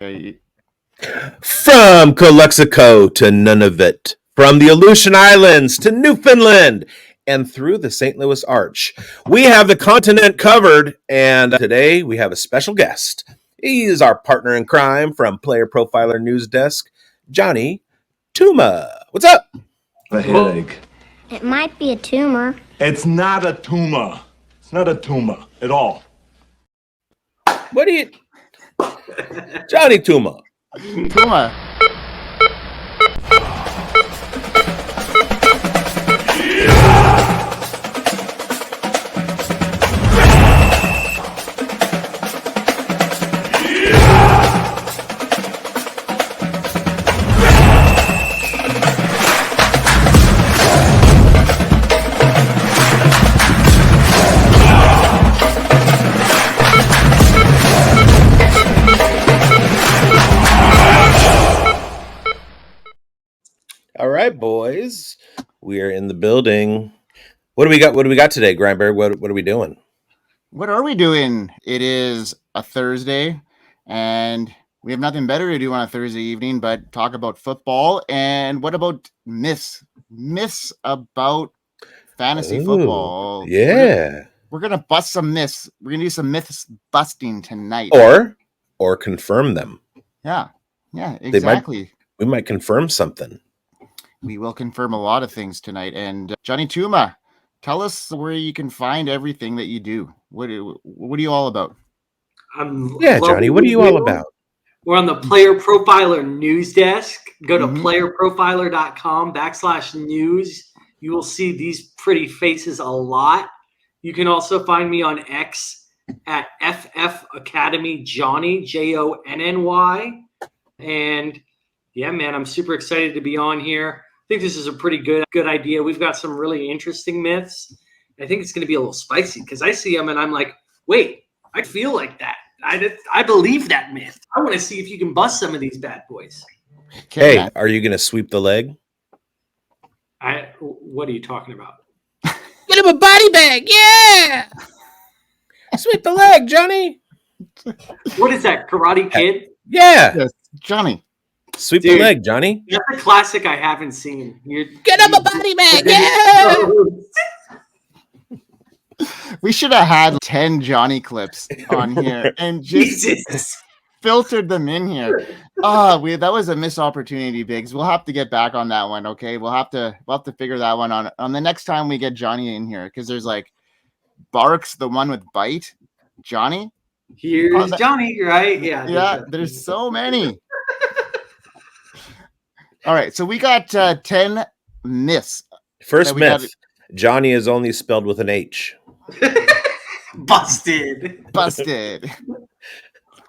From Calexico to Nunavut, from the Aleutian Islands to Newfoundland, and through the St. Louis Arch, we have the continent covered, and today we have a special guest. He is our partner in crime from Player Profiler News Desk, Jonny Tooma. What's up? A headache. It might be a tumor. It's not a tumor. It's not a tumor at all. What do you... Jonny Tooma. Tooma. All right, boys, we are in the building. What do we got? What do we got today, Grindberg? What are we doing? What are we doing? It is a Thursday, and we have nothing better to do on a Thursday evening but talk about football. And what about myths? Myths about fantasy football. Yeah. We're gonna bust some myths. We're gonna do some myths busting tonight. Or confirm them. Yeah, exactly. We might confirm something. We will confirm a lot of things tonight. And Jonny Tooma, tell us where you can find everything that you do. What are you all about? Jonny, what are you all about? We're on the Player Profiler News Desk. Go to playerprofiler.com/news. You will see these pretty faces a lot. You can also find me on X at FF Academy Jonny, JONNY. And yeah, man, I'm super excited to be on here. I think this is a pretty good idea. We've got some really interesting myths. I think it's going to be a little spicy because I see them and I'm like, wait, I feel like that. I believe that myth. I want to see if you can bust some of these bad boys. Hey, are you going to sweep the leg? What are you talking about? Get him a body bag. Yeah. Sweep the leg, Jonny. What is that, Karate Kid? Yeah. Yes, Jonny. Sweep the leg, Jonny. That's a classic I haven't seen. Get him a body bag. Yeah. We should have had 10 Jonny clips on here and just filtered them in here. That was a missed opportunity, Biggs. We'll have to get back on that one. Okay, we'll have to figure that one on the next time we get Jonny in here, because there's like Barks, the one with bite, Jonny. Here's Jonny, right? Yeah. There's so many. All right, so we got 10 myths. First myth: Jonny is only spelled with an H. Busted.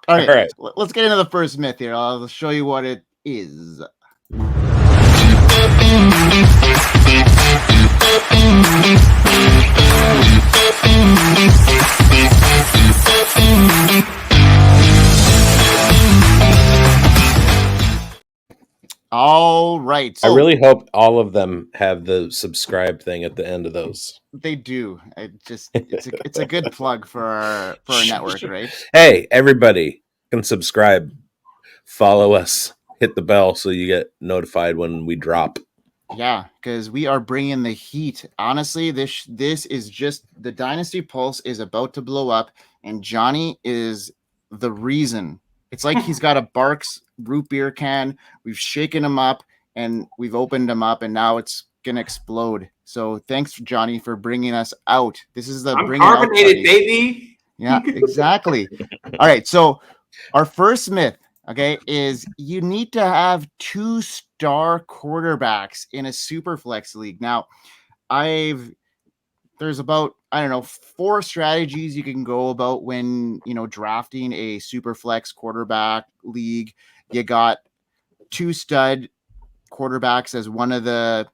All right. Let's get into the first myth here. I'll show you what it is. All right. I really hope all of them have the subscribe thing at the end of those. They do. It's a good plug for our network, right? Hey, everybody can subscribe, follow us, hit the bell so you get notified when we drop. Yeah, because we are bringing the heat. Honestly, this is just the Dynasty Pulse is about to blow up, and Jonny is the reason. It's like he's got a Barks root beer can. We've shaken him up and we've opened him up, and now it's gonna explode. So thanks, Jonny, for bringing us out. This is the bring carbonated out baby. Yeah, exactly. All right, so our first myth, okay, is you need to have 2-star quarterbacks in a super flex league. Now, there's about 4 strategies you can go about when drafting a super flex quarterback league. You got 2 stud quarterbacks as one of the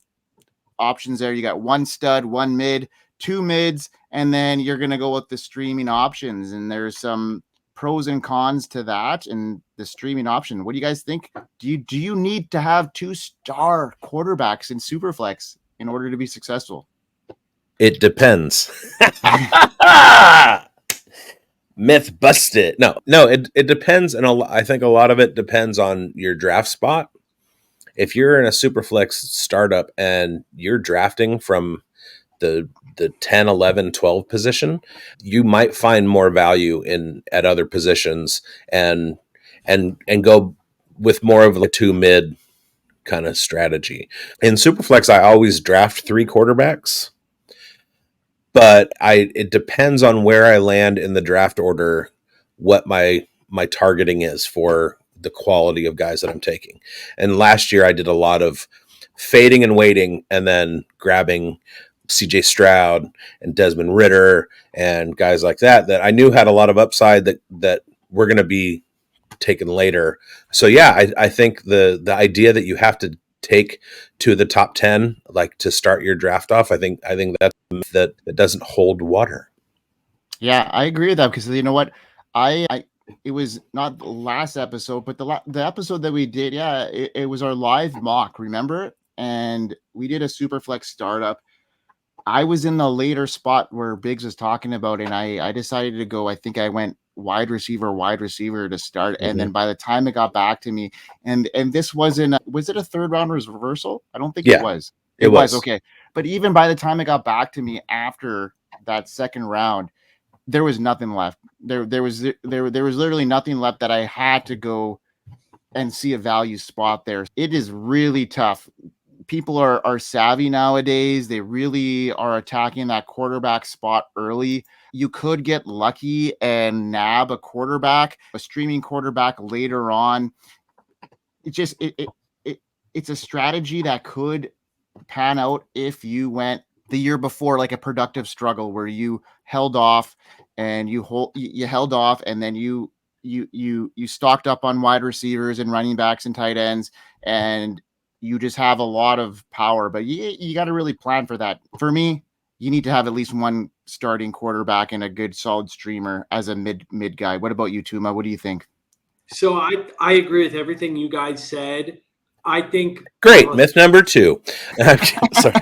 options there. You got 1 stud, 1 mid, 2 mids, and then you're going to go with the streaming options. And there's some pros and cons to that and the streaming option. What do you guys think? Do you need to have 2-star quarterbacks in Superflex in order to be successful? It depends. Myth busted. No, it depends, and I think a lot of it depends on your draft spot. If you're in a Superflex startup and you're drafting from the 10, 11, 12 position, you might find more value at other positions and go with more of a 2 mid kind of strategy. In Superflex, I always draft 3 quarterbacks, but it depends on where I land in the draft order, what my targeting is for the quality of guys that I'm taking. And last year I did a lot of fading and waiting and then grabbing CJ Stroud and Desmond Ridder and guys like that I knew had a lot of upside that were going to be taken later. So yeah, I think the idea that you have to take to the top 10 like to start your draft off, I think that doesn't hold water. Yeah, I agree with that because you know what, I it was not the last episode, but the episode that we did, it was our live mock, remember? And we did a Superflex startup. I was in the later spot where Biggs was talking about, and I decided to go. I think I went wide receiver to start, and then by the time it got back to me, and this was it a third round reversal? I don't think it was. It was okay, but even by the time it got back to me after that second round, there was nothing left. There was literally nothing left that I had to go and see a value spot there. It is really tough. People are savvy nowadays. They really are attacking that quarterback spot early. You could get lucky and nab a streaming quarterback later on. It's a strategy that could pan out if you went the year before, like a productive struggle where you held off and you held off and then you stocked up on wide receivers and running backs and tight ends, and you just have a lot of power, but you got to really plan for that. For me, you need to have at least one starting quarterback and a good solid streamer as a mid guy. What about you, Tooma? What do you think? So I agree with everything you guys said. I think great myth number 2. sorry.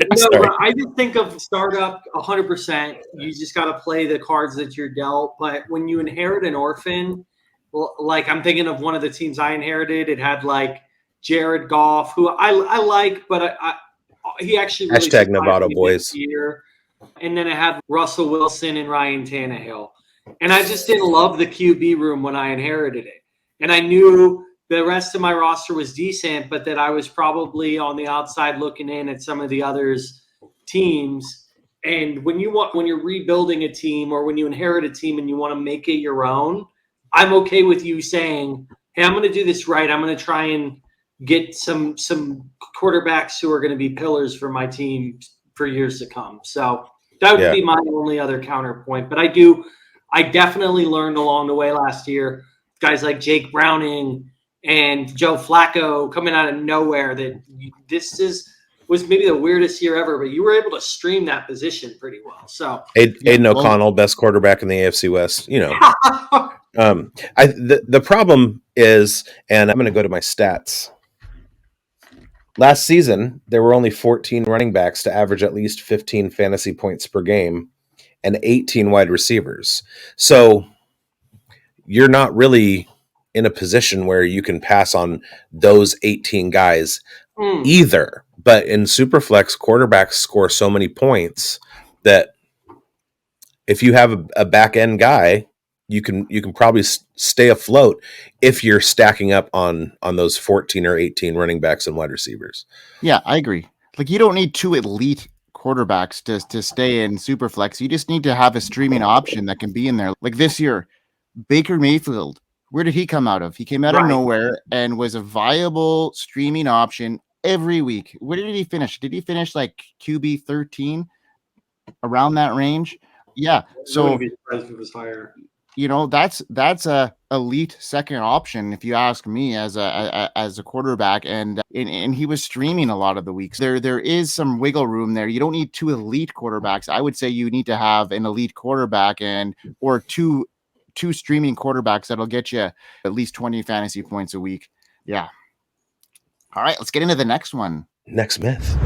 I just think of startup 100%. You just got to play the cards that you're dealt. But when you inherit an orphan, like I'm thinking of one of the teams I inherited, it had like Jared Goff, who I like, but he actually really hashtag Nevada boys year. And then I had Russell Wilson and Ryan Tannehill, and I just didn't love the QB room when I inherited it. And I knew the rest of my roster was decent, but that I was probably on the outside looking in at some of the others teams. And when you're rebuilding a team or when you inherit a team and you want to make it your own, I'm okay with you saying, hey, I'm going to do this right. I'm going to try and get some quarterbacks who are going to be pillars for my team for years to come. So that would be my only other counterpoint. But I definitely learned along the way last year, guys like Jake Browning and Joe Flacco coming out of nowhere, that was maybe the weirdest year ever, but you were able to stream that position pretty well. So Aiden O'Connell, best quarterback in the AFC West, you know. The problem is, and I'm going to go to my stats. Last season, there were only 14 running backs to average at least 15 fantasy points per game and 18 wide receivers. So you're not really in a position where you can pass on those 18 guys either. But in Superflex, quarterbacks score so many points that if you have a back end guy, you can probably stay afloat if you're stacking up on those 14 or 18 running backs and wide receivers. Yeah, I agree. Like, you don't need 2 elite quarterbacks to stay in Superflex. You just need to have a streaming option that can be in there. Like this year, Baker Mayfield, where did he come out of? He came out of nowhere and was a viable streaming option every week. Where did he finish? Did he finish like QB 13, around that range? Yeah. So you know, that's a elite second option, if you ask me, as a quarterback, and he was streaming a lot of the weeks. There is some wiggle room there. You don't need 2 elite quarterbacks. I would say you need to have an elite quarterback or two streaming quarterbacks that'll get you at least 20 fantasy points a week. Yeah. All right, let's get into the next one. Next myth.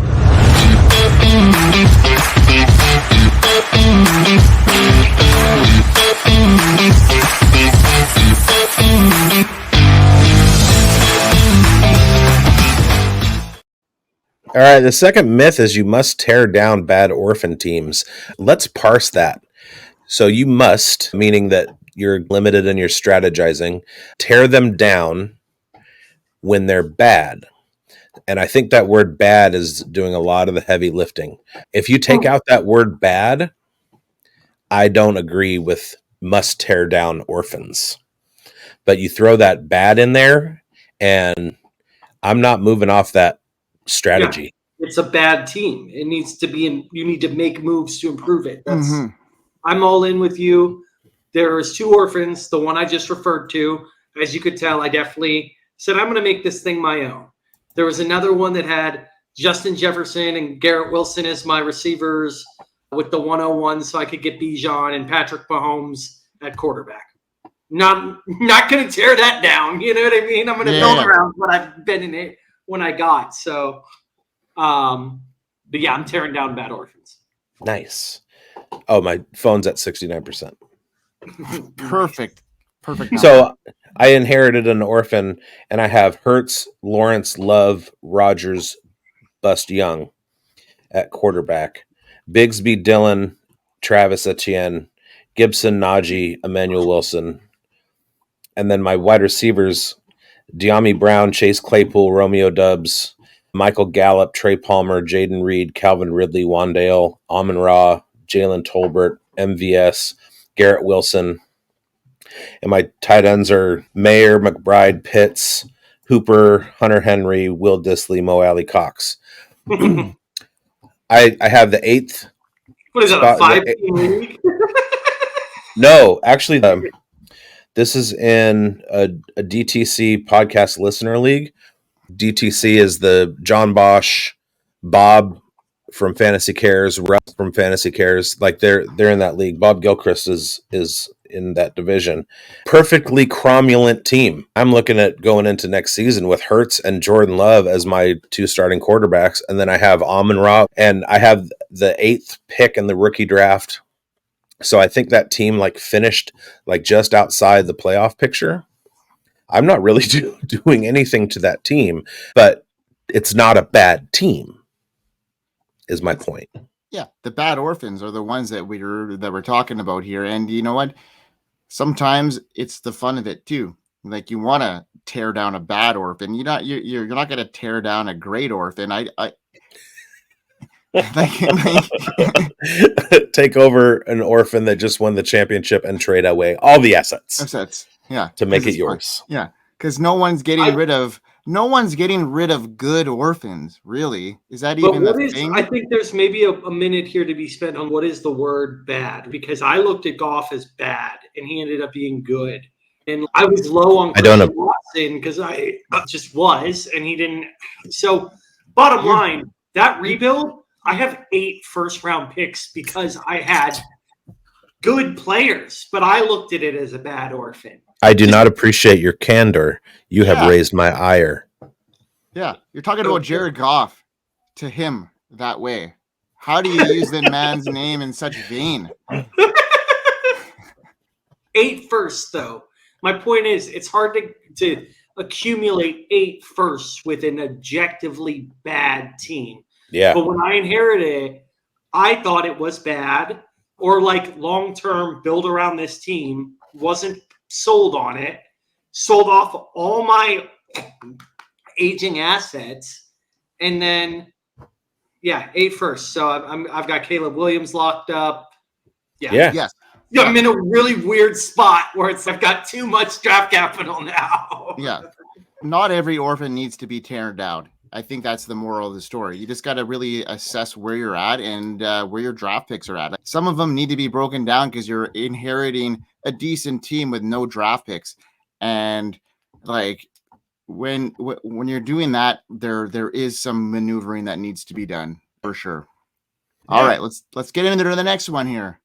All right, the second myth is you must tear down bad orphan teams. Let's parse that. So you must, meaning that you're limited in your strategizing, tear them down when they're bad. And I think that word bad is doing a lot of the heavy lifting. If you take out that word bad, I don't agree with must tear down orphans. But you throw that bad in there, and I'm not moving off that strategy. Yeah, it's a bad team. It needs to be you need to make moves to improve it. I'm all in with you. There's 2 orphans, the one I just referred to. As you could tell, I definitely said I'm going to make this thing my own. There was another one that had Justin Jefferson and Garrett Wilson as my receivers with the 101, so I could get Bijan and Patrick Mahomes at quarterback. Not going to tear that down. You know what I mean? I'm going to build around what I've been in it when I got. So, but yeah, I'm tearing down bad orphans. Nice. Oh, my phone's at 69%. Perfect. So I inherited an orphan, and I have Hurts, Lawrence, Love, Rodgers, Bust Young at quarterback, Bigsby, Dillon, Travis Etienne, Gibson, Najee, Emmanuel Wilson. And then my wide receivers, De'Ami Brown, Chase Claypool, Romeo Doubs, Michael Gallup, Trey Palmer, Jaden Reed, Calvin Ridley, Wandale, Amon-Ra, Jalen Tolbert, MVS, Garrett Wilson. And my tight ends are Mayer, McBride, Pitts, Hooper, Hunter Henry, Will Disley, Mo Alley Cox. I have the 8th. What is that, a 5-team league? No, actually, this is in a DTC podcast listener league. DTC is the John Bosch, Bob from Fantasy Cares, Russ from Fantasy Cares. Like they're in that league. Bob Gilchrist is in that division. Perfectly cromulent team. I'm looking at going into next season with Hurts and Jordan Love as my 2 starting quarterbacks. And then I have Amon-Ra, and I have the 8th pick in the rookie draft. So I think that team finished just outside the playoff picture. I'm not really doing anything to that team, but it's not a bad team, is my point. Yeah, the bad orphans are the ones that we're talking about here. And you know what? Sometimes it's the fun of it too. Like you want to tear down a bad orphan. You're not going to tear down a great orphan. Take over an orphan that just won the championship and trade away all the assets. Yeah, to make it yours. Fun. Yeah, because no one's getting rid of good orphans. Really, is that even the thing? I think there's maybe a minute here to be spent on what is the word bad, because I looked at Goff as bad and he ended up being good. And I was low on Christian Watson because I just was, and he didn't. So, bottom line, that rebuild, I have 8 first-round picks because I had good players, but I looked at it as a bad orphan. I do not appreciate your candor. You have raised my ire. Yeah, you're talking about Jared Goff to him that way. How do you use the man's name in such vain? 8 firsts, though. My point is, it's hard to accumulate 8 firsts with an objectively bad team. Yeah. But when I inherited it, I thought it was bad, or long-term build around this team. Wasn't sold on it. Sold off all my aging assets, and then 8 firsts. So I've got Caleb Williams locked up. Yes. I'm in a really weird spot where I've got too much draft capital now. Yeah. Not every orphan needs to be teared down. I think that's the moral of the story. You just got to really assess where you're at and where your draft picks are at. Some of them need to be broken down because you're inheriting a decent team with no draft picks. And when you're doing that, there is some maneuvering that needs to be done for sure. Yeah. All right, let's get into the next one here.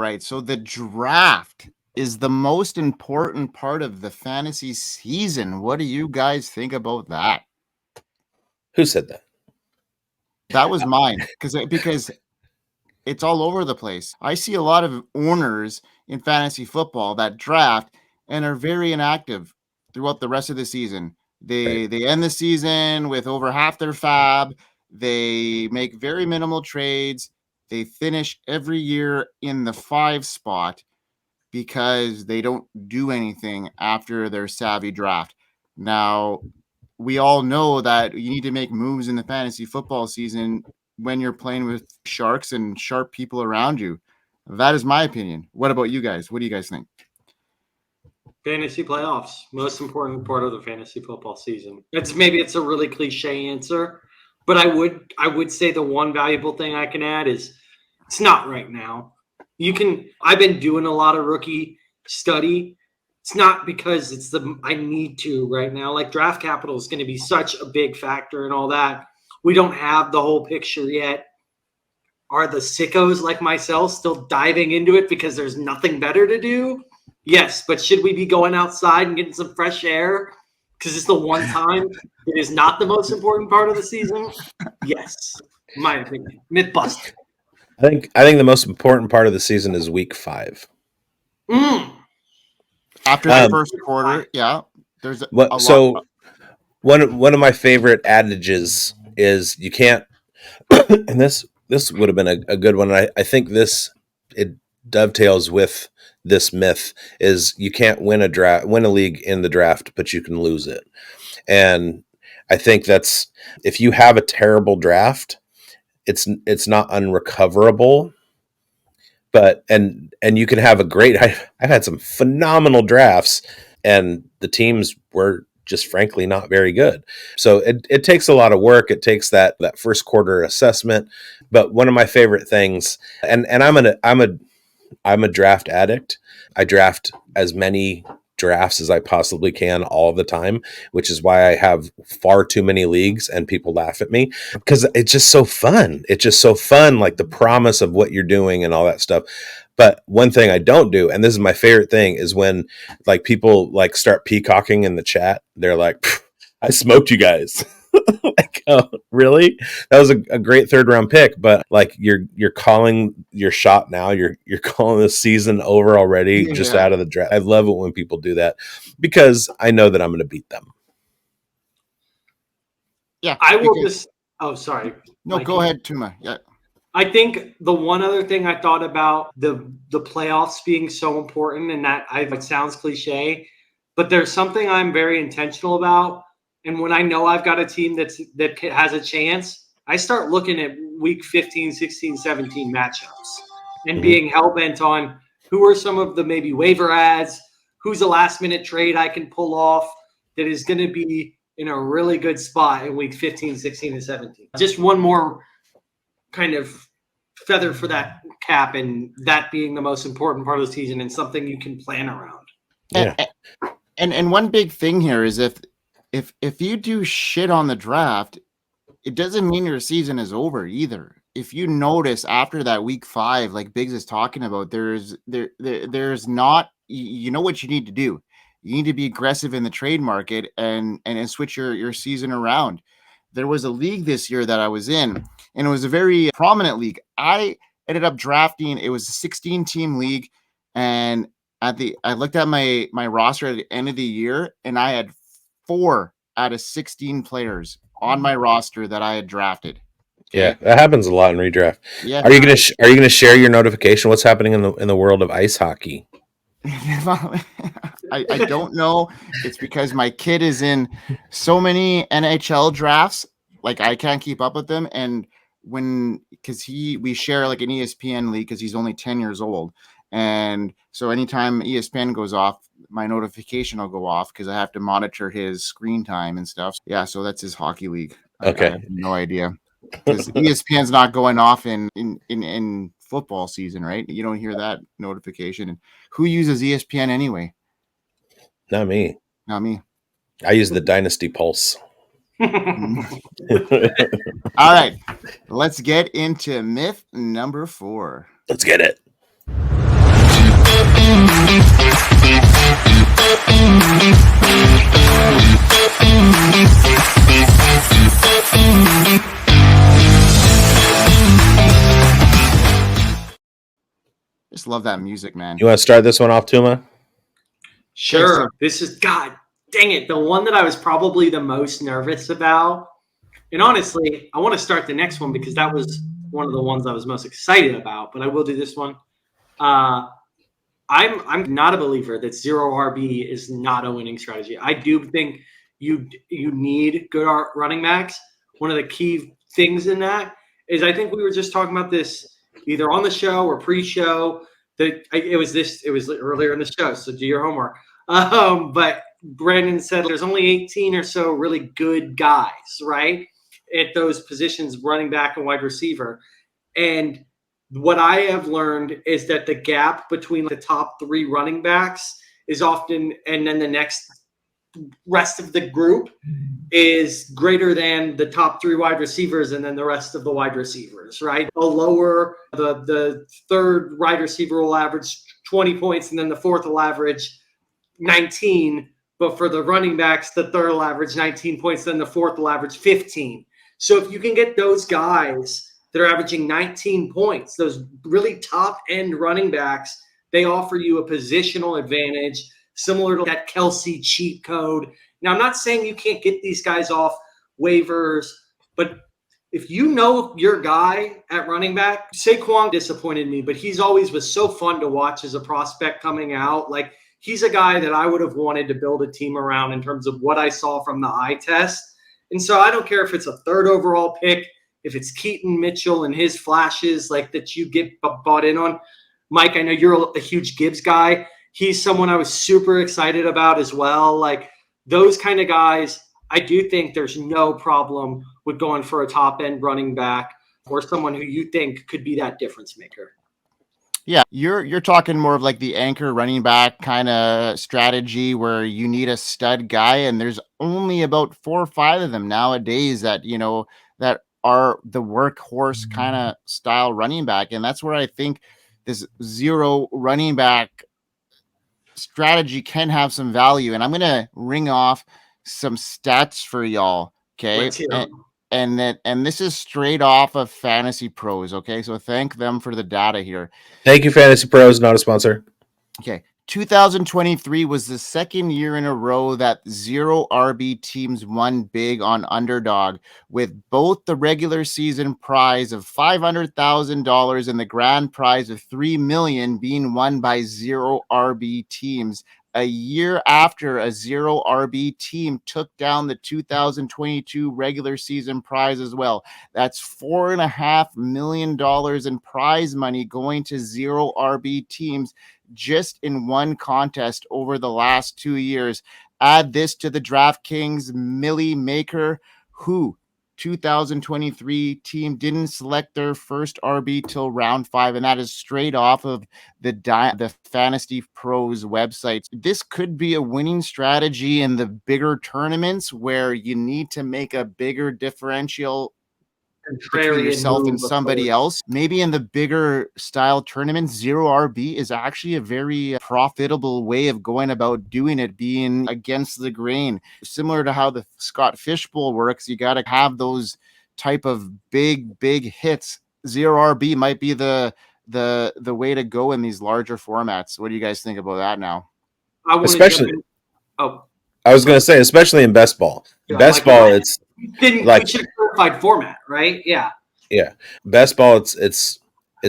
right. So the draft is the most important part of the fantasy season. What do you guys think about that? Who said that? That was mine because it's all over the place. I see a lot of owners in fantasy football that draft and are very inactive throughout the rest of the season. They end the season with over half their fab. They make very minimal trades. They finish every year in the 5 spot because they don't do anything after their savvy draft. Now, we all know that you need to make moves in the fantasy football season when you're playing with sharks and sharp people around you. That is my opinion. What about you guys? What do you guys think? Fantasy playoffs, most important part of the fantasy football season. It's a really cliche answer, but I would say the one valuable thing I can add is it's not right now. I've been doing a lot of rookie study. It's not because I need to right now. Like draft capital is going to be such a big factor and all that. We don't have the whole picture yet. Are the sickos like myself still diving into it because there's nothing better to do? Yes, but should we be going outside and getting some fresh air because it's the one time it is not the most important part of the season? Yes, in my opinion. Myth busted. I think the most important part of the season is week 5. After the first quarter, yeah, there's a lot. So one of my favorite adages is you can't, and this would have been a good one. I think it dovetails with this myth is you can't win a league in the draft, but you can lose it. And I think that's, if you have a terrible draft, it's not unrecoverable, but, and you can have a great, I've had some phenomenal drafts and the teams were just frankly not very good. So it takes a lot of work. It takes that first quarter assessment. But one of my favorite things, and I'm a draft addict. I draft as many drafts as I possibly can all the time, which is why I have far too many leagues and people laugh at me because it's just so fun. It's just so fun, like the promise of what you're doing and all that stuff. But one thing I don't do, and this is my favorite thing, is when like people like start peacocking in the chat. They're like, I smoked you guys. Like, oh, really? That was a great 3rd round pick, but like you're calling your shot now. You're calling the season over already, just out of the draft. I love it when people do that because I know that I'm going to beat them. Yeah, I will just. Oh, sorry. No, go ahead, Tooma. Yeah. I think the one other thing I thought about the playoffs being so important, and that it sounds cliche, but there's something I'm very intentional about. And when I know I've got a team that has a chance, I start looking at week 15, 16, 17 matchups and being hell-bent on who are some of the maybe waiver ads, who's a last-minute trade I can pull off that is going to be in a really good spot in week 15, 16, and 17. Just one more kind of feather for that cap, and that being the most important part of the season and something you can plan around. Yeah. And one big thing here is if you do shit on the draft, it doesn't mean your season is over either. If you notice after that week 5, like Biggs is talking about, there's not, you know what you need to do. You need to be aggressive in the trade market and switch your season around. There was a league this year that I was in, and it was a very prominent league. I ended up drafting, it was a 16-team league, and I looked at my roster at the end of the year, and I had 4 out of 16 players on my roster that I had drafted. Okay? Yeah, that happens a lot in redraft. Yeah. Are you gonna share your notification? What's happening in the world of ice hockey? I don't know. It's because my kid is in so many NHL drafts, like I can't keep up with them. And because we share like an ESPN league because he's only 10 years old. And so anytime ESPN goes off, my notification will go off because I have to monitor his screen time and stuff. Yeah, so that's his hockey league. Okay. I have no idea. Because ESPN's not going off in football season, right? You don't hear that notification. And who uses ESPN anyway? Not me. Not me. I use the Dynasty Pulse. All right, let's get into myth number 4. Let's get it. Just love that music, man. You want to start this one off, Tooma? Sure. so- This is, God dang it, the one that I was probably the most nervous about. And honestly, I want to start the next one because that was one of the ones I was most excited about, but I will do this one. I'm not a believer that zero RB is not a winning strategy. I do think you need good running backs. One of the key things in that is I think we were just talking about this either on the show or pre-show. That it was earlier in the show, so do your homework. But Brandon said there's only 18 or so really good guys, right, at those positions, running back and wide receiver. And what I have learned is that the gap between the top three running backs is often, and then the next rest of the group is greater than the top three wide receivers and then the rest of the wide receivers, right? The third wide receiver will average 20 points and then the fourth will average 19. But for the running backs, the third will average 19 points, then the fourth will average 15. So if you can get those guys that are averaging 19 points, those really top-end running backs, they offer you a positional advantage similar to that Kelsey cheat code. Now, I'm not saying you can't get these guys off waivers, but if you know your guy at running back, Saquon disappointed me, but he's always was so fun to watch as a prospect coming out. Like, he's a guy that I would have wanted to build a team around in terms of what I saw from the eye test. And so I don't care if it's a third overall pick, if it's Keaton Mitchell and his flashes like that you get bought in on. Mike, I know you're a huge Gibbs guy. He's someone I was super excited about as well. Like those kind of guys, I do think there's no problem with going for a top-end running back or someone who you think could be that difference maker. Yeah, you're talking more of like the anchor running back kind of strategy where you need a stud guy, and there's only about 4 or 5 of them nowadays that that are the workhorse kind of style running back, and that's where I think this zero running back strategy can have some value. And I'm gonna ring off some stats for y'all, okay? Let's hear 'em. And this is straight off of Fantasy Pros, okay? So thank them for the data here. Thank you, Fantasy Pros, not a sponsor. Okay. 2023 was the second year in a row that zero RB teams won big on Underdog, with both the regular season prize of $500,000 and the grand prize of $3 million being won by zero RB teams. A year after a zero RB team took down the 2022 regular season prize as well. That's $4.5 million in prize money going to zero RB teams just in one contest over the last 2 years. Add this to the DraftKings Millie Maker, who 2023 team didn't select their first RB till round 5, and that is straight off of the Fantasy Pros website. This could be a winning strategy in the bigger tournaments where you need to make a bigger differential between yourself and somebody else. Maybe in the bigger style tournaments, zero RB is actually a very profitable way of going about doing it, being against the grain. Similar to how the Scott Fishbowl works, you got to have those type of big hits. Zero RB might be the way to go in these larger formats. What do you guys think about that now? I was going to say, especially in best ball. Yeah, Best ball, it's like we should have clarified format, right? Yeah. Best ball, it's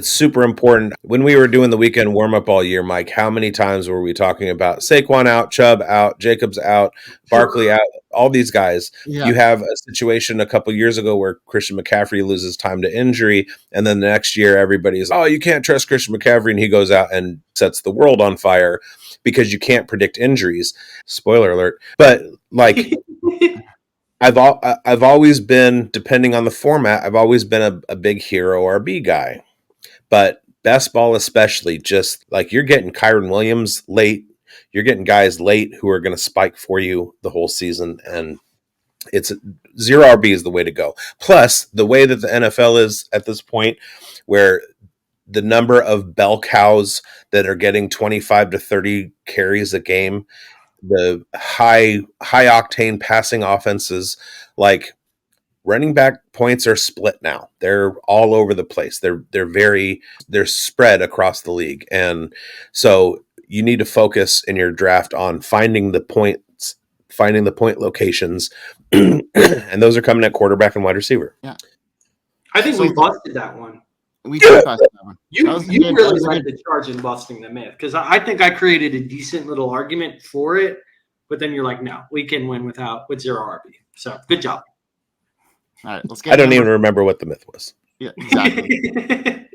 super important. When we were doing the weekend warm up all year, Mike, how many times were we talking about Saquon out, Chubb out, Jacobs out, Barkley out, all these guys? Yeah. You have a situation a couple years ago where Christian McCaffrey loses time to injury, and then the next year everybody's, oh, you can't trust Christian McCaffrey, and he goes out and sets the world on fire because you can't predict injuries. Spoiler alert. But like I've always been, depending on the format, I've always been a big hero RB guy. But best ball especially, just like you're getting Kyron Williams late, you're getting guys late who are going to spike for you the whole season, and it's zero RB is the way to go. Plus, the way that the NFL is at this point, where the number of bell cows that are getting 25 to 30 carries a game, the high octane passing offenses, like running back points are split now. They're all over the place. They're spread across the league. And so you need to focus in your draft on finding the point locations. And those are coming at quarterback and wide receiver. Yeah. I think we busted that one. We did bust that one. You That really was a led good- the charge in busting the myth, because I think I created a decent little argument for it, but then you're like, no, we can win with 0 RB. So good job. All right, let's get. I don't even remember what the myth was. Yeah, exactly.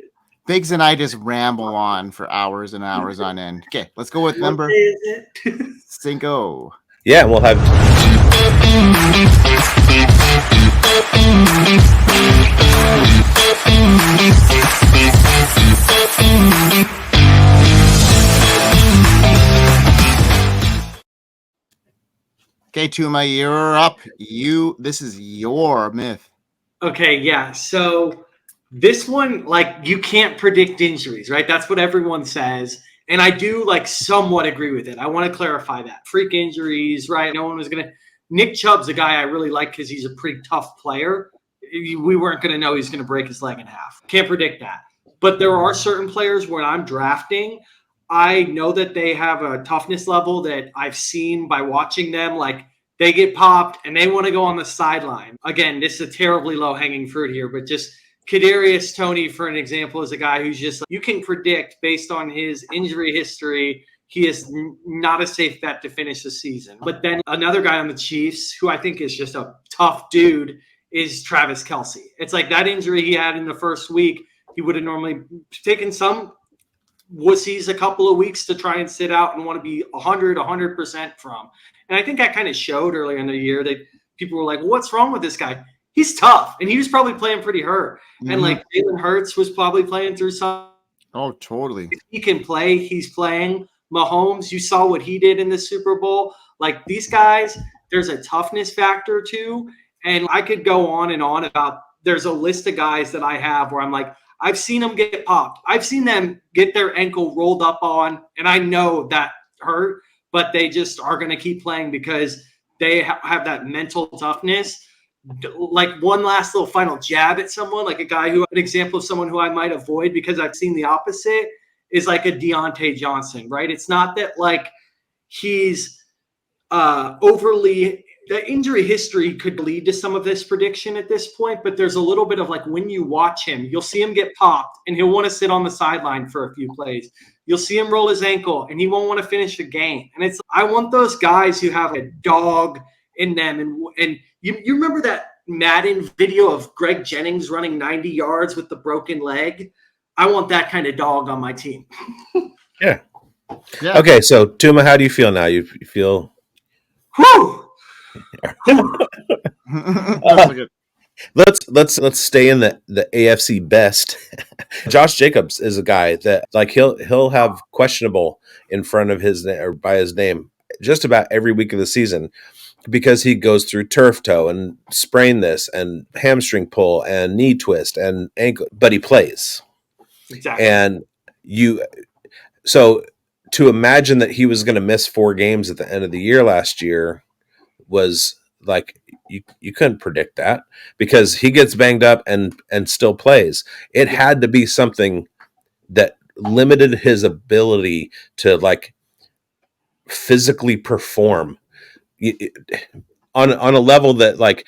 Biggs and I just ramble on for hours and hours on end. Okay, let's go with number What is it? 5. Yeah, and we'll have Okay, Tooma, you're up. This is your myth. Okay, yeah. So this one, like, you can't predict injuries, right? That's what everyone says. And I do, like, somewhat agree with it. I want to clarify that. Freak injuries, right? No one was going to. Nick Chubb's a guy I really like because he's a pretty tough player. We weren't going to know he's going to break his leg in half. Can't predict that. But there are certain players when I'm drafting, I know that they have a toughness level that I've seen by watching them. Like, they get popped and they want to go on the sideline. Again, this is a terribly low-hanging fruit here, but just Kadarius Toney, for an example, is a guy who's just, you can predict based on his injury history, he is not a safe bet to finish the season. But then another guy on the Chiefs, who I think is just a tough dude, is Travis Kelce. It's like that injury he had in the first week, he would have normally taken some wussies a couple of weeks to try and sit out and want to be 100% from. And I think that kind of showed earlier in the year that people were like, well, what's wrong with this guy? He's tough. And he was probably playing pretty hurt. Mm-hmm. And like Jalen Hurts was probably playing through some. Oh, totally. If he can play, he's playing. Mahomes, you saw what he did in the Super Bowl. Like, these guys, there's a toughness factor too. And I could go on and on about, there's a list of guys that I have where I'm like, I've seen them get popped. I've seen them get their ankle rolled up on, and I know that hurt, but they just are going to keep playing because they have that mental toughness. Like, one last little final jab at someone, like an example of someone who I might avoid because I've seen the opposite, is like a Deontay Johnson, right? It's not that like he's overly, the injury history could lead to some of this prediction at this point, but there's a little bit of like, when you watch him, you'll see him get popped and he'll want to sit on the sideline for a few plays. You'll see him roll his ankle and he won't want to finish the game. And it's, I want those guys who have a dog in them. And you remember that Madden video of Greg Jennings running 90 yards with the broken leg? I want that kind of dog on my team. Yeah. Okay, so Tooma, how do you feel now? You feel? Whew. Let's stay in the AFC best. Josh Jacobs is a guy that like he'll have questionable in front of his or by his name just about every week of the season because he goes through turf toe and sprain this and hamstring pull and knee twist and ankle, but he plays. Exactly. And so to imagine that he was going to miss 4 games at the end of the year last year was like, you couldn't predict that because he gets banged up and still plays. It had to be something that limited his ability to like physically perform on a level that like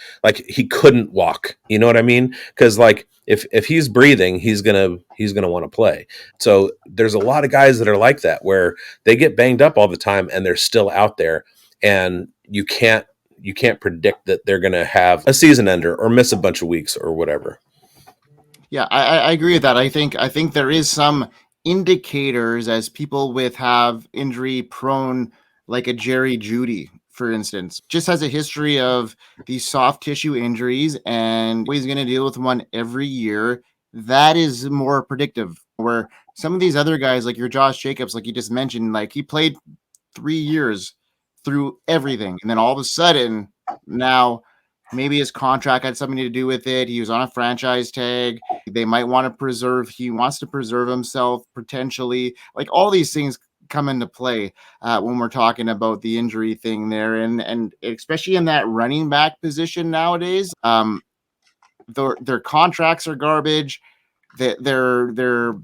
he couldn't walk. You know what I mean? Because like if he's breathing, he's gonna want to play. So there's a lot of guys that are like that where they get banged up all the time and they're still out there, and you can't predict that they're gonna have a season ender or miss a bunch of weeks or whatever. Yeah, I agree with that. I think there is some indicators as people have injury prone, like a Jerry Jeudy, for instance, just has a history of these soft tissue injuries and he's going to deal with one every year. That is more predictive, where some of these other guys, like your Josh Jacobs, like you just mentioned, like he played 3 years through everything. And then all of a sudden now Maybe his contract had something to do with it. He was on a franchise tag. They might want to preserve. He wants to preserve himself potentially. Like all these things come into play when we're talking about the injury thing there, and especially in that running back position nowadays. Their contracts are garbage. They're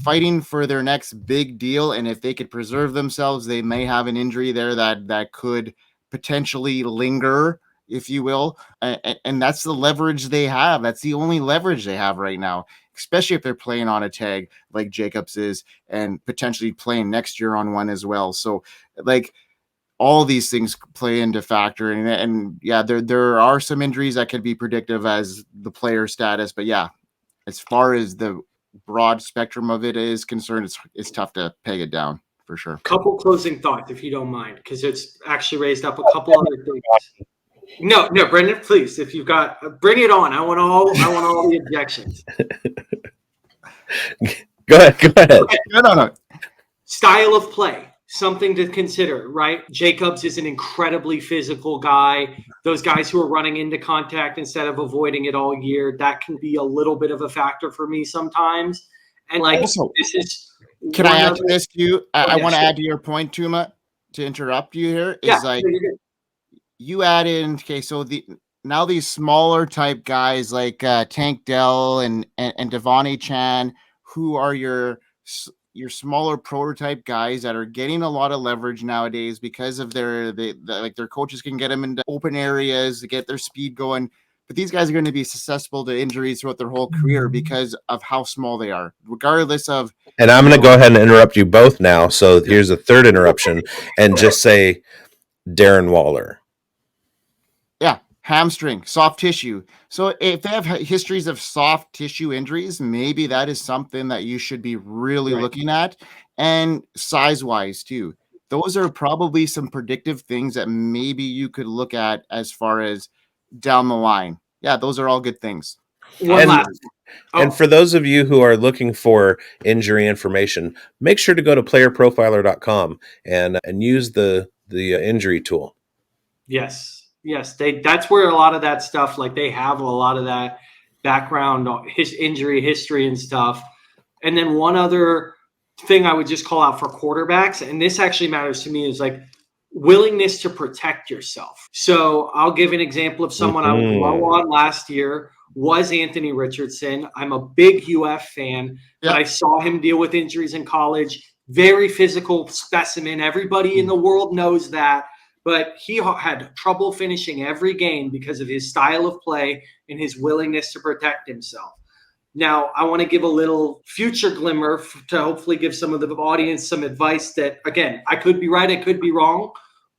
fighting for their next big deal, and if they could preserve themselves, they may have an injury there that could potentially linger, if you will, and that's the leverage they have. That's the only leverage they have right now, especially if they're playing on a tag like Jacobs is, and potentially playing next year on one as well. So, like, all these things play into factor, and yeah, there are some injuries that could be predictive as the player status, but yeah, as far as the broad spectrum of it is concerned, it's tough to peg it down for sure. Couple closing thoughts, if you don't mind, because it's actually raised up a couple other things. No, Brendan, please, if you've got, bring it on. I want all the objections. Go ahead. Okay. No. Style of play, something to consider, right? Jacobs is an incredibly physical guy. Those guys who are running into contact instead of avoiding it all year, that can be a little bit of a factor for me sometimes. And like, also, this is. Can I add to this too? I want to add to your point, Tooma, to interrupt you here. Is like you add in, okay, so now these smaller type guys like Tank Dell and Devani Chan, who are your smaller prototype guys that are getting a lot of leverage nowadays because of their coaches can get them into open areas to get their speed going. But these guys are going to be susceptible to injuries throughout their whole career because of how small they are, regardless of. And I'm going to go ahead and interrupt you both now. So here's a third interruption, and just say Darren Waller. Yeah, hamstring, soft tissue. So if they have histories of soft tissue injuries, maybe that is something that you should be really looking at. And size-wise too. Those are probably some predictive things that maybe you could look at as far as down the line. Yeah, those are all good things. And for those of you who are looking for injury information, make sure to go to playerprofiler.com and use the injury tool. Yes. That's where a lot of that stuff, like they have a lot of that background, his injury history and stuff. And then one other thing I would just call out for quarterbacks, and this actually matters to me, is like willingness to protect yourself. So I'll give an example of someone I was low on last year was Anthony Richardson. I'm a big UF fan, but I saw him deal with injuries in college. Very physical specimen. Everybody in the world knows that, but he had trouble finishing every game because of his style of play and his willingness to protect himself. Now, I want to give a little future glimmer to hopefully give some of the audience some advice that, again, I could be right, I could be wrong.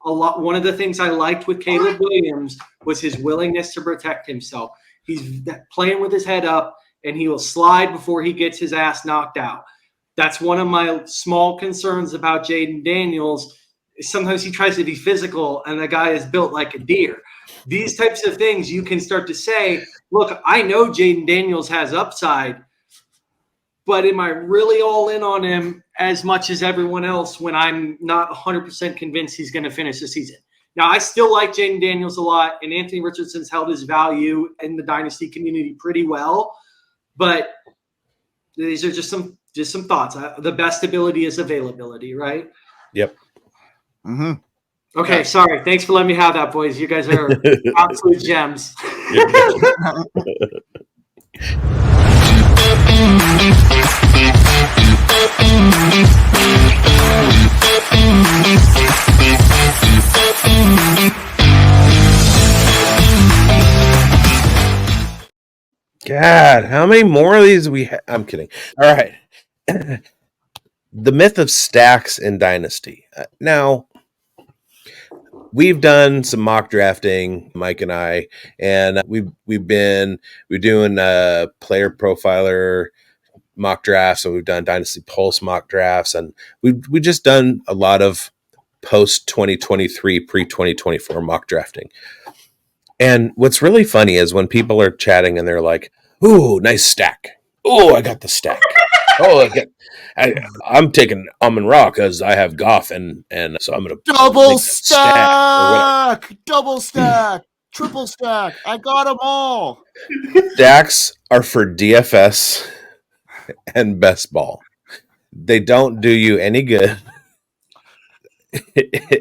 One of the things I liked with Caleb Williams was his willingness to protect himself. He's playing with his head up, and he will slide before he gets his ass knocked out. That's one of my small concerns about Jaden Daniels. Sometimes he tries to be physical, and the guy is built like a deer. These types of things you can start to say, look, I know Jaden Daniels has upside, but am I really all in on him as much as everyone else when I'm not 100% convinced he's going to finish the season? Now, I still like Jaden Daniels a lot, and Anthony Richardson's held his value in the Dynasty community pretty well, but these are just some thoughts. The best ability is availability, right? Yep. Mm-hmm. Okay, sorry. Thanks for letting me have that, boys. You guys are absolute gems. God, how many more of these we have? I'm kidding. All right. The myth of stacks in Dynasty. Now, we've done some mock drafting, Mike and I, and we're doing player profiler mock drafts, and we've done Dynasty Pulse mock drafts, and we just done a lot of post 2023, pre 2024 mock drafting. And what's really funny is when people are chatting and they're like, "Ooh, nice stack! Oh, I got the stack! Oh, I'm taking Amon-Ra because I have Goff, and so I'm going to double stack. Triple stack. I got them all. Stacks are for DFS and best ball. They don't do you any good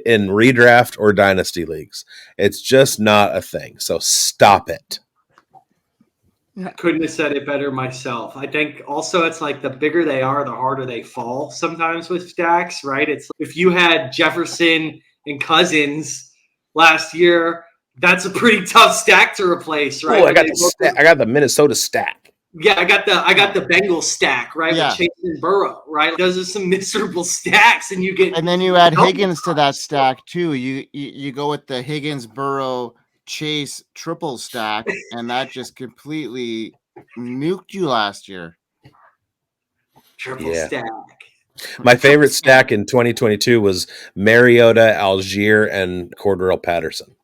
in redraft or dynasty leagues. It's just not a thing. So stop it. Couldn't have said it better myself. I think also it's like the bigger they are, the harder they fall sometimes with stacks, right? It's if you had Jefferson and Cousins last year, that's a pretty tough stack to replace, right? Oh, I got the Minnesota stack. Yeah, I got the Bengals stack, right? Yeah. With Chase and Burrow, right? Those are some miserable stacks, and you get And then you add Higgins to that stack too. You go with the Higgins, Burrow, Chase triple stack, and that just completely nuked you last year. triple Yeah. stack. My favorite stack in 2022 was Mariota, Algier, and Cordell Patterson.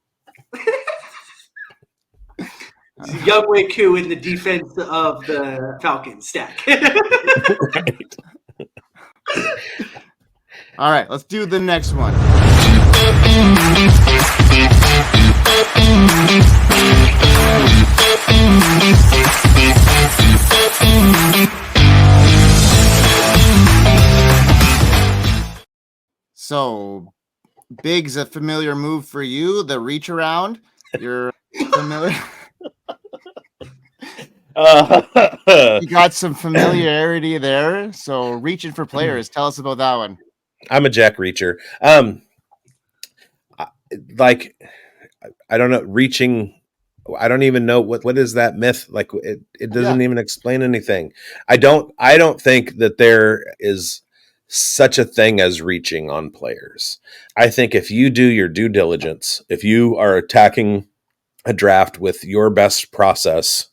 Young Wei Koo in the defense of the Falcons stack. Right. All right, let's do the next one. So, Big's a familiar move for you. The reach around. You're familiar. You got some familiarity there. So, reaching for players. Tell us about that one. I'm a jack reacher. Like, I don't know, reaching. I don't even know what is that myth. Like, it doesn't even explain anything. I don't think that there is such a thing as reaching on players. I think if you do your due diligence, if you are attacking a draft with your best process,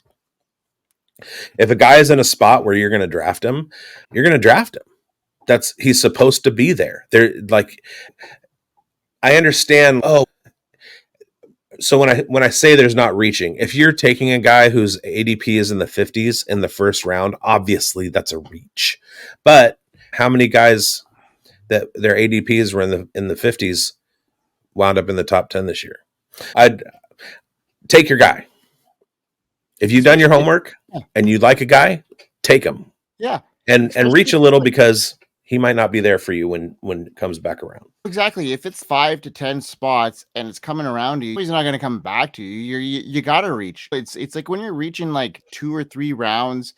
if a guy is in a spot where you're going to draft him, you're going to draft him. He's supposed to be there. Like, I understand. Oh, so when I say there's not reaching, if you're taking a guy whose ADP is in the 50s in the first round, obviously that's a reach. But how many guys that their ADPs were in the 50s wound up in the top 10 this year? I'd take your guy. If you've done your homework and you like a guy, take him. Yeah. And reach a little because he might not be there for you when it comes back around. Exactly. If it's 5 to 10 spots and it's coming around to you, he's not going to come back to you. You got to reach. It's like when you're reaching like 2 or 3 rounds,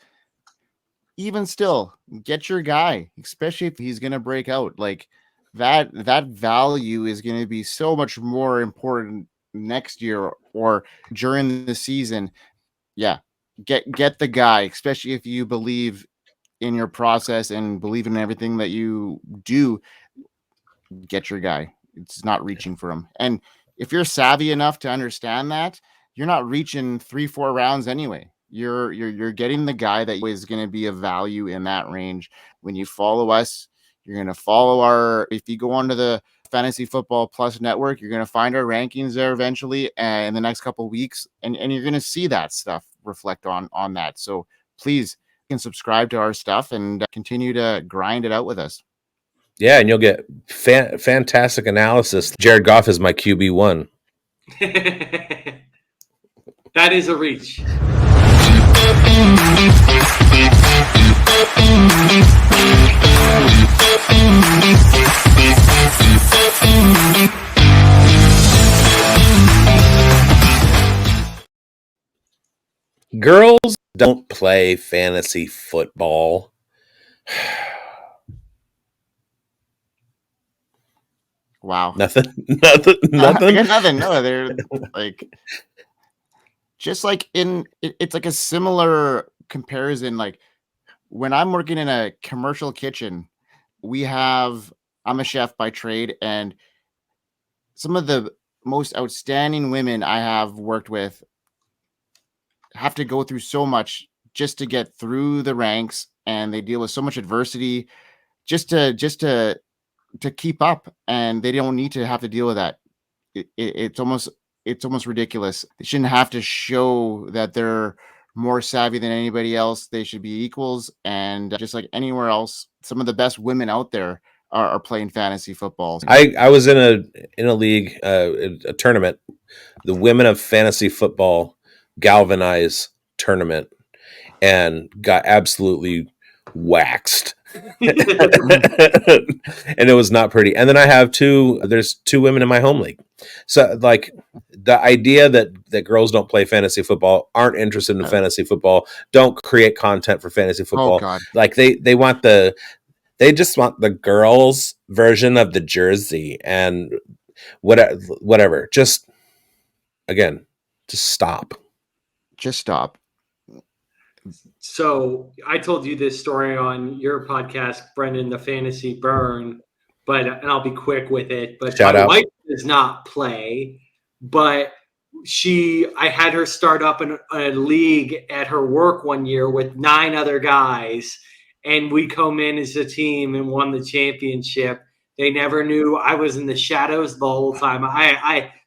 even still, get your guy, especially if he's going to break out. Like that value is going to be so much more important next year or during the season. Yeah. Get the guy, especially if you believe in your process and believe in everything that you do. Get your guy. It's not reaching for him. And if you're savvy enough to understand that, you're not reaching 3-4 rounds anyway. You're getting the guy that is going to be of value in that range. When you follow us, you're going to follow if you go onto the Fantasy Football Plus network, you're going to find our rankings there eventually in the next couple of weeks, and you're going to see that stuff reflect on that. So please, you can subscribe to our stuff and continue to grind it out with us. Yeah, and you'll get fantastic analysis. Jared Goff is my QB1. That is a reach. Girls don't play fantasy football. Wow. Nothing. Nothing. No, they're like just like it's like a similar comparison. Like when I'm working in a commercial kitchen, I'm a chef by trade, and some of the most outstanding women I have worked with have to go through so much just to get through the ranks, and they deal with so much adversity just to keep up, and they don't need to have to deal with that. It's almost ridiculous. They shouldn't have to show that they're more savvy than anybody else. They should be equals, and just like anywhere else, some of the best women out there are playing fantasy football. I was in a league, a tournament the Women of Fantasy Football Galvanize tournament and got absolutely waxed. And it was not pretty. And then I have there's two women in my home league. So like the idea that girls don't play fantasy football, aren't interested in fantasy football, don't create content for fantasy football. Oh God. Like they just want the girls version of the jersey and whatever. Just stop. Just stop. So I told you this story on your podcast, Brendan, the Fantasy Burn, and I'll be quick with it. But Shout my out. wife does not play, but I had her start up a league at her work one year with 9 other guys, and we come in as a team and won the championship. They never knew I was in the shadows the whole time.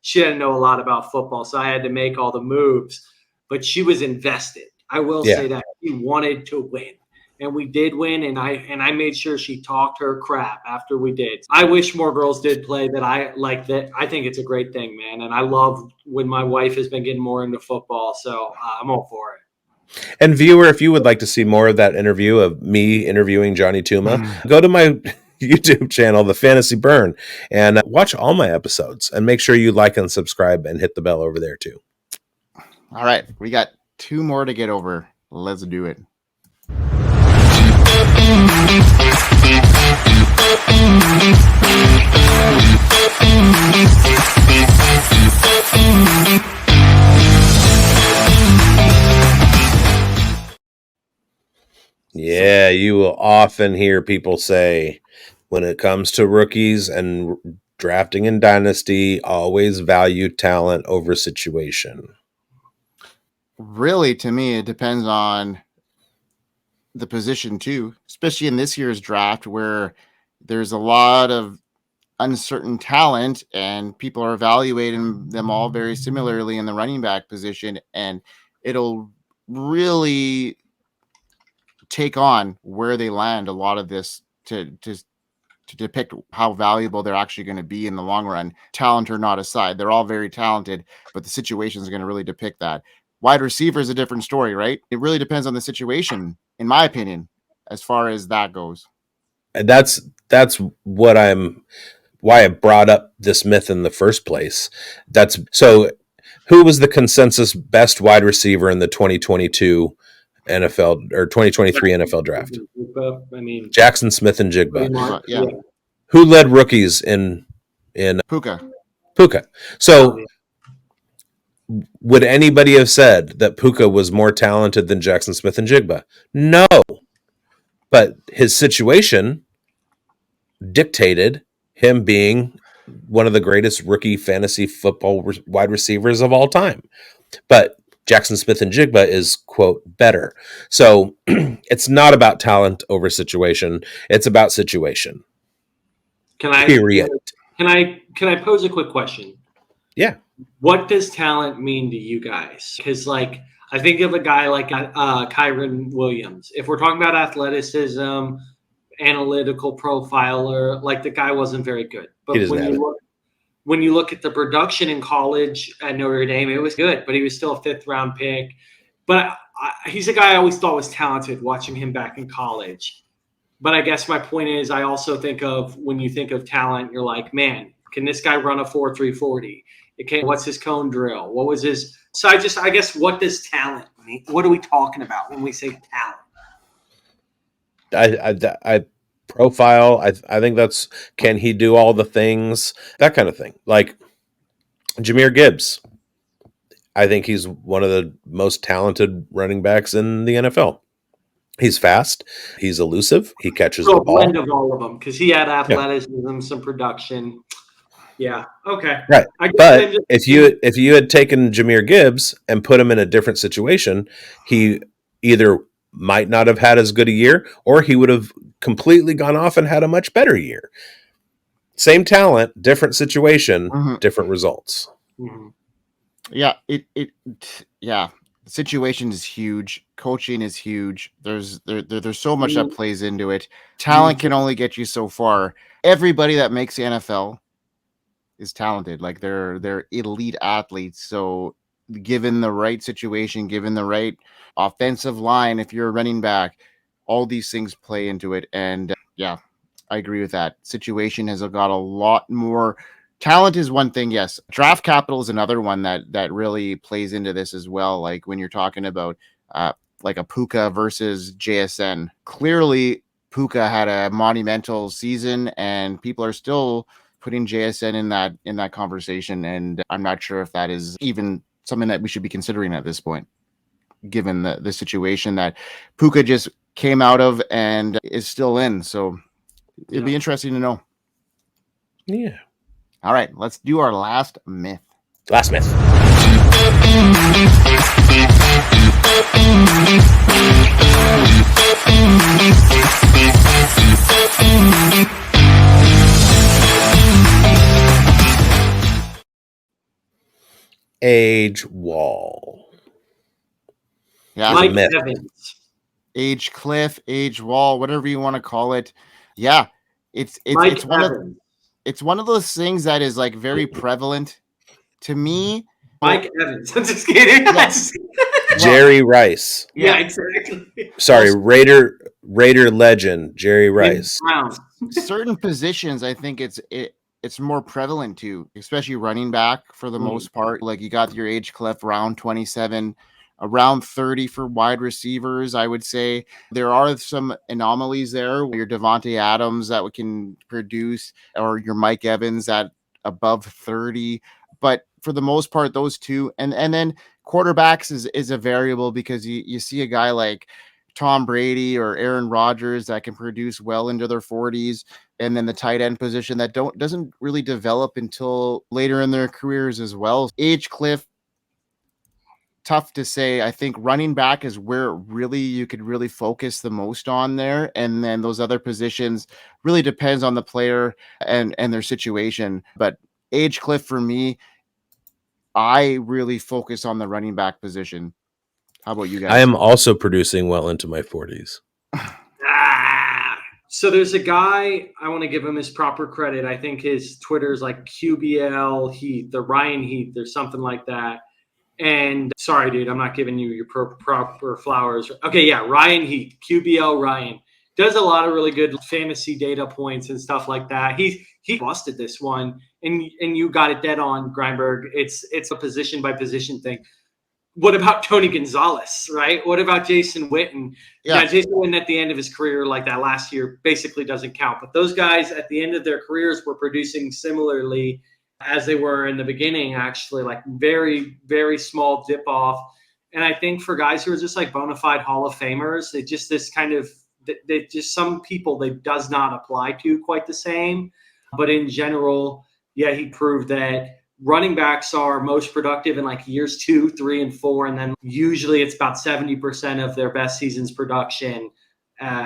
She didn't know a lot about football, so I had to make all the moves. But she was invested. I will say that she wanted to win, and we did win. And I made sure she talked her crap after we did. I wish more girls did play. That I like that. I think it's a great thing, man. And I love when my wife has been getting more into football. So I'm all for it. And viewer, if you would like to see more of that interview of me interviewing Jonny Tooma, go to my YouTube channel, The Fantasy Burn, and watch all my episodes. And make sure you like and subscribe and hit the bell over there too. All right, we got 2 more to get over. Let's do it. Yeah, you will often hear people say, when it comes to rookies and drafting in Dynasty, always value talent over situation. Really, to me, it depends on the position too, especially in this year's draft where there's a lot of uncertain talent and people are evaluating them all very similarly in the running back position, and it'll really take on where they land a lot of this to depict how valuable they're actually going to be in the long run, talent or not aside. They're all very talented, but the situation is going to really depict that. Wide receiver is a different story, right? It really depends on the situation, in my opinion, as far as that goes. And that's why I brought up this myth in the first place. So who was the consensus best wide receiver in the 2022 NFL or 2023 NFL draft? I mean, Jackson Smith-Njigba. Yeah. Who led rookies in Puka? So would anybody have said that Puka was more talented than Jackson Smith-Njigba? No. But his situation dictated him being one of the greatest rookie fantasy football wide receivers of all time. But Jackson Smith-Njigba is, quote, better. So it's not about talent over situation. It's about situation. Period. Can I pose a quick question? Yeah. What does talent mean to you guys? Because, like, I think of a guy like Kyron Williams. If we're talking about athleticism, analytical profiler, like, the guy wasn't very good. But when you look at the production in college at Notre Dame, it was good, but he was still a 5th-round pick. But he's a guy I always thought was talented watching him back in college. But I guess my point is, I also think of, when you think of talent, you're like, man, can this guy run a 4.340? What's his cone drill? What was his? So I guess, what does talent mean? What are we talking about when we say talent? I profile. I think that's, can he do all the things? That kind of thing. Like Jahmyr Gibbs. I think he's one of the most talented running backs in the NFL. He's fast. He's elusive. He catches the ball. A blend of all of them, because he had athleticism, some production. Yeah. Okay. Right. But if you had taken Jahmyr Gibbs and put him in a different situation, he either might not have had as good a year, or he would have completely gone off and had a much better year. Same talent, different situation, different results. Mm-hmm. Yeah. The situation is huge. Coaching is huge. There's so much that plays into it. Talent can only get you so far. Everybody that makes the NFL is talented. Like they're elite athletes. So given the right situation, given the right offensive line, if you're a running back, all these things play into it. And yeah, I agree with that. Situation has got a lot more. Talent is one thing, yes. Draft capital is another one that really plays into this as well. Like when you're talking about like a Puka versus JSN, clearly Puka had a monumental season, and people are still putting JSN in that conversation. And I'm not sure if that is even something that we should be considering at this point, given the situation that Puka just came out of and is still in. So it'd be interesting to know. Yeah. All right, let's do our last myth. Last myth. Age wall. Yeah, Mike myth. Evans. age cliff, age wall, whatever you want to call it. Yeah, it's Mike one of Evans. it's one of those things that is like very prevalent to me. Mike Evans. I'm just kidding. Yes. Jerry Rice. Yeah, exactly. Sorry, Raider legend Jerry Rice. Browns. Certain positions, I think it's more prevalent to, especially running back for the most part. Like you got your age cliff round 27, around 30 for wide receivers. I would say there are some anomalies there. Your Devontae Adams that can produce, or your Mike Evans at above 30. But for the most part, those two, and then quarterbacks is a variable, because you see a guy like Tom Brady or Aaron Rodgers that can produce well into their 40s, and then the tight end position that doesn't really develop until later in their careers as well. Age cliff, tough to say. I think running back is where really you could really focus the most on there, and then those other positions really depends on the player and their situation. But age cliff for me, I really focus on the running back position. How about you guys? I am also producing well into my 40s. So there's a guy, I want to give him his proper credit. I think his Twitter's like QBL Heath, or Ryan Heath, or something like that. And sorry, dude, I'm not giving you your proper flowers. Okay, yeah, Ryan Heath, QBL Ryan. Does a lot of really good fantasy data points and stuff like that. He busted this one, and you got it dead on, Greinberg. It's a position by position thing. What about Tony Gonzalez, right? What about Jason Witten? Yeah, Jason Witten at the end of his career, like that last year, basically doesn't count. But those guys at the end of their careers were producing similarly as they were in the beginning, actually, like very, very small dip off. And I think for guys who are just like bona fide Hall of Famers, it just this kind of, they just, some people they does not apply to quite the same. But in general, yeah, he proved that running backs are most productive in like years 2, 3, and 4. And then usually it's about 70% of their best season's production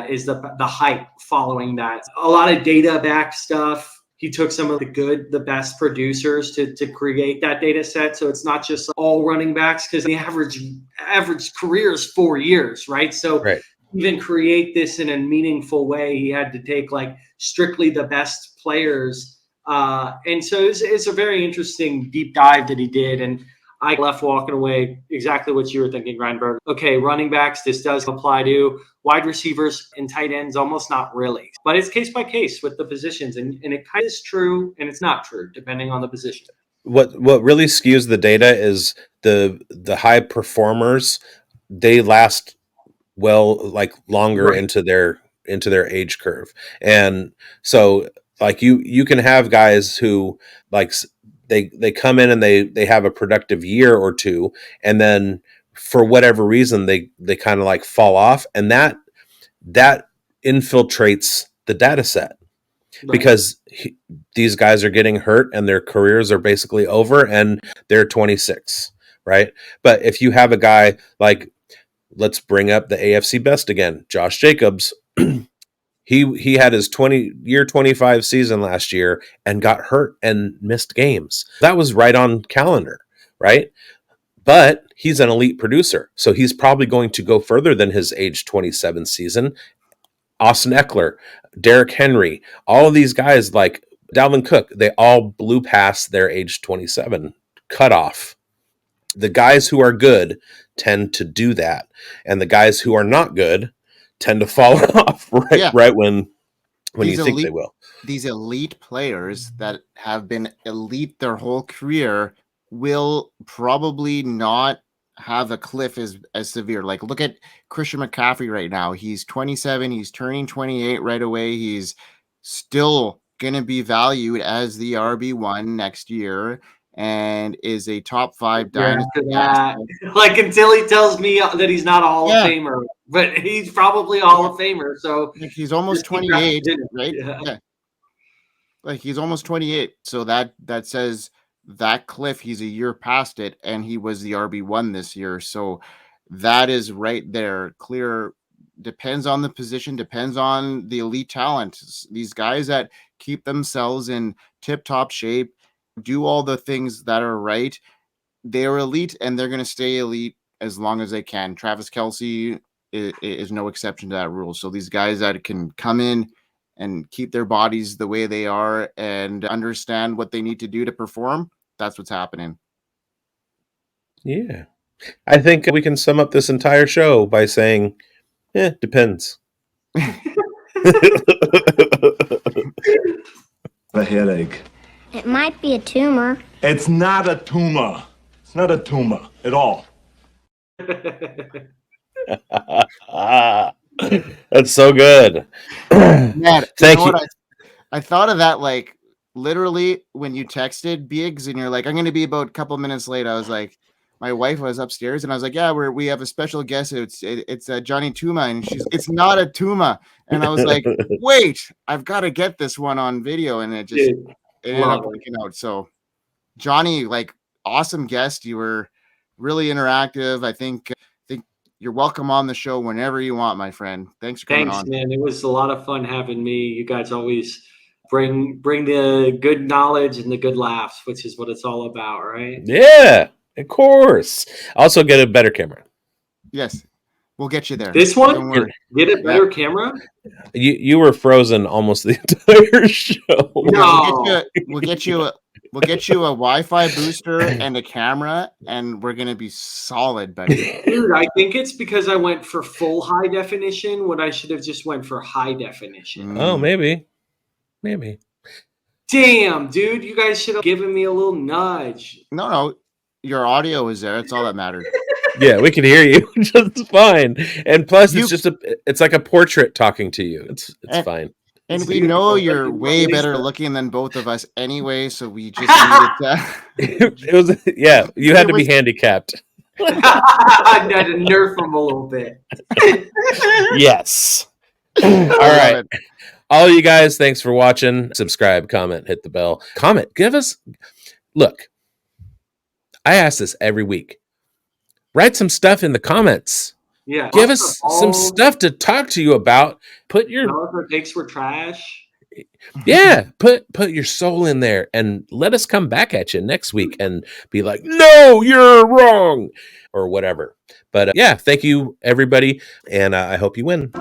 is the height following that. A lot of data back stuff. He took some of the best producers to create that data set. So it's not just all running backs, because the average career is 4 years, right? So even create this in a meaningful way, he had to take like strictly the best players. And so it's a very interesting deep dive that he did. And I left walking away exactly what you were thinking, Greinberg. Okay, running backs, this does apply to. Wide receivers and tight ends, almost not really. But it's case by case with the positions. And it kind of is true and it's not true, depending on the position. What really skews the data is the high performers. They last well, like longer into their age curve. And so like you can have guys who like they come in and they have a productive year or two, and then for whatever reason they kind of like fall off, and that infiltrates the data set. Because these guys are getting hurt and their careers are basically over and they're 26, right? But if you have a guy like, let's bring up the AFC best again, Josh Jacobs. He had his 25 season last year and got hurt and missed games. That was right on calendar, right? But he's an elite producer, so he's probably going to go further than his age 27 season. Austin Eckler, Derrick Henry, all of these guys, like Dalvin Cook, they all blew past their age 27 cutoff. The guys who are good tend to do that, and the guys who are not good tend to fall off right when you think they will. These elite players that have been elite their whole career will probably not have a cliff as severe. Like, look at Christian McCaffrey right now. He's 27. He's turning 28 right away. He's still going to be valued as the RB1 next year and is a top 5 dynasty. Like, until he tells me that he's not a Hall of Famer, but he's probably a Hall of Famer. So like, he's almost 28, right? Yeah. Like, he's almost 28. So that says that cliff, he's a year past it, and he was the RB1 this year. So that is right there. Clear. Depends on the position, depends on the elite talent. These guys that keep themselves in tip-top shape, do all the things that are right, they're elite, and they're going to stay elite as long as they can. Travis Kelce is no exception to that rule. So these guys that can come in and keep their bodies the way they are and understand what they need to do to perform, that's what's happening. Yeah. I think we can sum up this entire show by saying, depends. A headache. It might be a tumor. It's not a tumor. It's not a tumor at all. That's so good. Man, thank you. I thought of that, like, literally when you texted Biggs and you're like, I'm going to be about a couple minutes late. I was like, my wife was upstairs and I was like, yeah, we have a special guest. It's Jonny Tooma, and it's not a Tooma. And I was like, wait, I've got to get this one on video. And it ended up working out. So Jonny, like, awesome guest. You were really interactive. I think you're welcome on the show whenever you want, my friend. Thanks for coming on. Man. It was a lot of fun having me. You guys always bring the good knowledge and the good laughs, which is what it's all about, right? Yeah, of course. Also get a better camera. Yes. We'll get you there. This one? Get a better camera? You were frozen almost the entire show. No. We'll get you a Wi-Fi booster and a camera, and we're gonna be solid, buddy. Dude, I think it's because I went for full high definition when I should have just went for high definition. Oh, maybe. Damn, dude, you guys should have given me a little nudge. No, your audio is there. That's all that matters. Yeah, we can hear you just fine. And plus, it's like a portrait talking to you. It's fine. And we know you're way better looking than both of us anyway, so we just needed to. You had to be handicapped. I had to nerf him a little bit. Yes. All right. All you guys, thanks for watching. Subscribe, comment, hit the bell. Comment. Look, I ask this every week. Write some stuff in the comments. Yeah. Give us some stuff to talk to you about. Put your takes were trash. Yeah, put your soul in there and let us come back at you next week and be like, no, you're wrong, or whatever. But thank you, everybody, and I hope you win.